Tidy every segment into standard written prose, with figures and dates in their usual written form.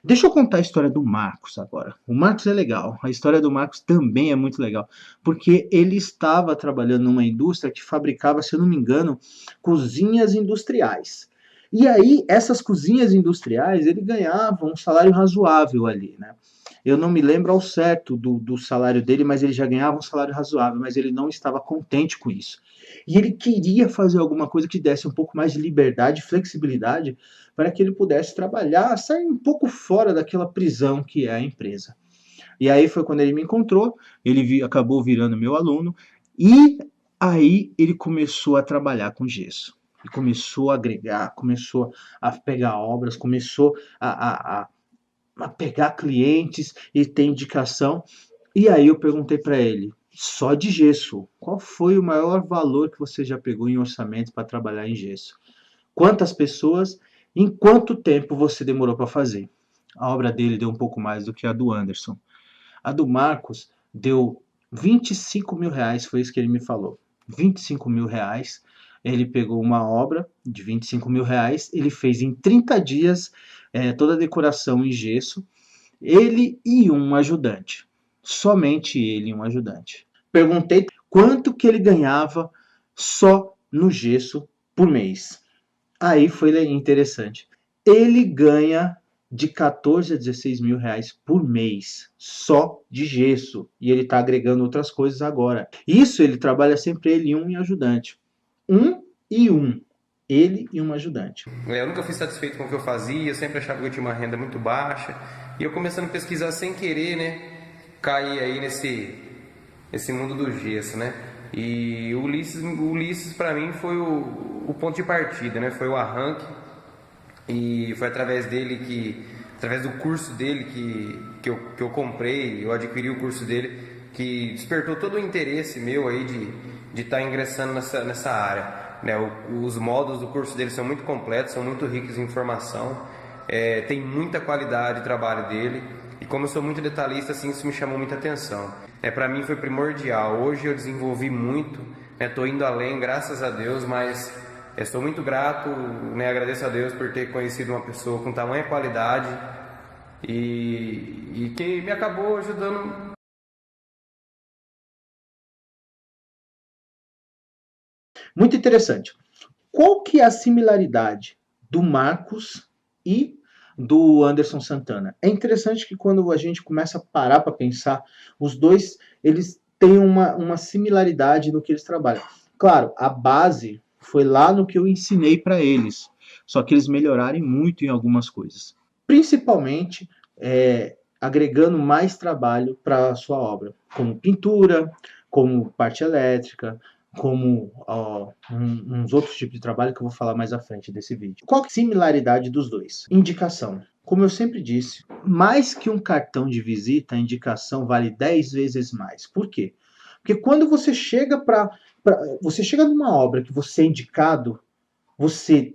Deixa eu contar a história do Marcos agora. O Marcos é legal, a história do Marcos também é muito legal, porque ele estava trabalhando numa indústria que fabricava, se eu não me engano, cozinhas industriais. E aí, essas cozinhas industriais, ele ganhava um salário razoável ali, né? Eu não me lembro ao certo do salário dele, mas ele já ganhava um salário razoável, mas ele não estava contente com isso. E ele queria fazer alguma coisa que desse um pouco mais de liberdade, flexibilidade, para que ele pudesse trabalhar, sair um pouco fora daquela prisão que é a empresa. E aí foi quando ele me encontrou, acabou virando meu aluno, e aí ele começou a trabalhar com gesso. E começou a agregar, começou a pegar obras, começou a pegar clientes e ter indicação. E aí eu perguntei para ele, só de gesso, qual foi o maior valor que você já pegou em orçamento para trabalhar em gesso? Quantas pessoas, em quanto tempo você demorou para fazer? A obra dele deu um pouco mais do que a do Anderson. A do Marcos deu 25 mil reais, foi isso que ele me falou. 25 mil reais. Ele pegou uma obra de 25 mil reais, ele fez em 30 dias toda a decoração em gesso, ele e um ajudante. Somente ele e um ajudante. Perguntei quanto que ele ganhava só no gesso por mês. Aí foi interessante. Ele ganha de 14 a 16 mil reais por mês, só de gesso. E ele está agregando outras coisas agora. Isso ele trabalha sempre ele e um ajudante. Um e um. Ele e um ajudante. Eu nunca fui satisfeito com o que eu fazia, eu sempre achava que eu tinha uma renda muito baixa. E eu começando a pesquisar sem querer, né? Caí aí nesse mundo do gesso, né? E o Ulisses para mim foi o ponto de partida, né? Foi o arranque. E foi através dele através do curso dele que eu comprei, eu adquiri o curso dele, que despertou todo o interesse meu aí de estar ingressando nessa área. Né? Os módulos do curso dele são muito completos, são muito ricos em informação, tem muita qualidade de trabalho dele, e como eu sou muito detalhista, assim, isso me chamou muita atenção. Para mim foi primordial. Hoje eu desenvolvi muito, estou indo além, graças a Deus, mas estou muito grato, né? Agradeço a Deus por ter conhecido uma pessoa com tamanha qualidade e que me acabou ajudando. Muito interessante. Qual que é a similaridade do Marcos e do Anderson Santana? É interessante que quando a gente começa a parar para pensar, os dois eles têm uma similaridade no que eles trabalham. Claro, a base foi lá no que eu ensinei para eles, só que eles melhoraram muito em algumas coisas. Principalmente agregando mais trabalho para a sua obra, como pintura, como parte elétrica, como uns outros tipos de trabalho que eu vou falar mais à frente desse vídeo. Qual é a similaridade dos dois? Indicação. Como eu sempre disse, mais que um cartão de visita, a indicação vale 10 vezes mais. Por quê? Porque quando você chega você chega numa obra que você é indicado, você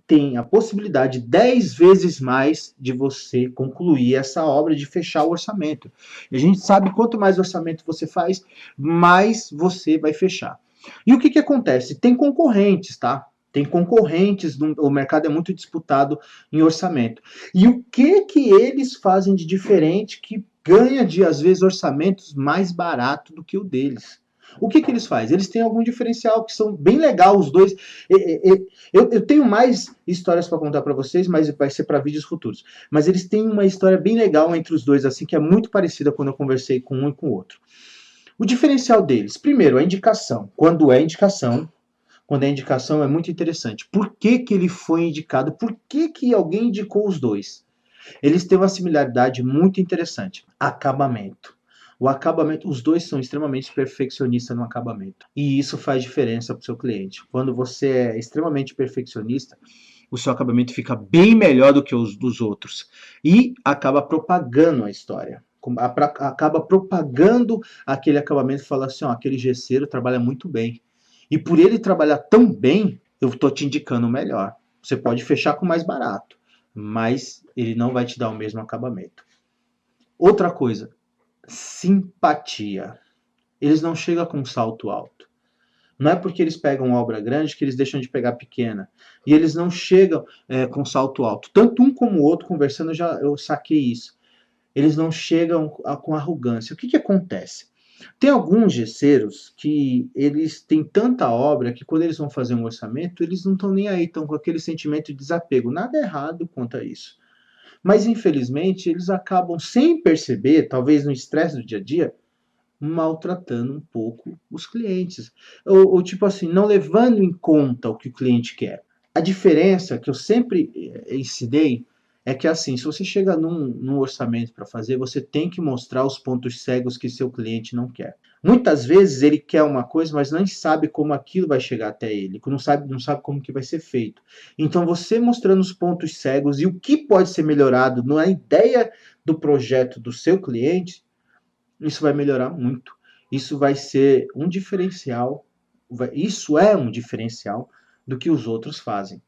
tem a possibilidade 10 vezes mais de você concluir essa obra, de fechar o orçamento. E a gente sabe quanto mais orçamento você faz, mais você vai fechar. E o que acontece? Tem concorrentes, tá? Tem concorrentes, o mercado é muito disputado em orçamento. E o que eles fazem de diferente que ganha de, às vezes, orçamentos mais barato do que o deles? O que eles fazem? Eles têm algum diferencial que são bem legal os dois. Eu tenho mais histórias para contar para vocês, mas vai ser para vídeos futuros. Mas eles têm uma história bem legal entre os dois, assim, que é muito parecida quando eu conversei com um e com o outro. O diferencial deles, primeiro, a indicação. Quando é indicação é muito interessante. Por que ele foi indicado? Por que alguém indicou os dois? Eles têm uma similaridade muito interessante. Acabamento. O acabamento, os dois são extremamente perfeccionistas no acabamento. E isso faz diferença para o seu cliente. Quando você é extremamente perfeccionista, o seu acabamento fica bem melhor do que os dos outros. E acaba propagando a história. Acaba propagando aquele acabamento e fala assim, ó, aquele gesseiro trabalha muito bem. E por ele trabalhar tão bem, eu estou te indicando o melhor. Você pode fechar com mais barato, mas ele não vai te dar o mesmo acabamento. Outra coisa, simpatia. Eles não chegam com um salto alto. Não é porque eles pegam obra grande que eles deixam de pegar pequena. E eles não chegam com salto alto. Tanto um como o outro, conversando, eu saquei isso. Eles não chegam com arrogância. O que, que acontece? Tem alguns gesseiros que eles têm tanta obra que quando eles vão fazer um orçamento, eles não estão nem aí, estão com aquele sentimento de desapego. Nada errado quanto a isso. Mas, infelizmente, eles acabam, sem perceber, talvez no estresse do dia a dia, maltratando um pouco os clientes. Ou tipo assim, não levando em conta o que o cliente quer. A diferença que eu sempre ensinei é que assim, se você chega num orçamento para fazer, você tem que mostrar os pontos cegos que seu cliente não quer. Muitas vezes ele quer uma coisa, mas não sabe como aquilo vai chegar até ele, não sabe como que vai ser feito. Então você mostrando os pontos cegos e o que pode ser melhorado na ideia do projeto do seu cliente, isso vai melhorar muito. Isso vai ser um diferencial, isso é um diferencial do que os outros fazem.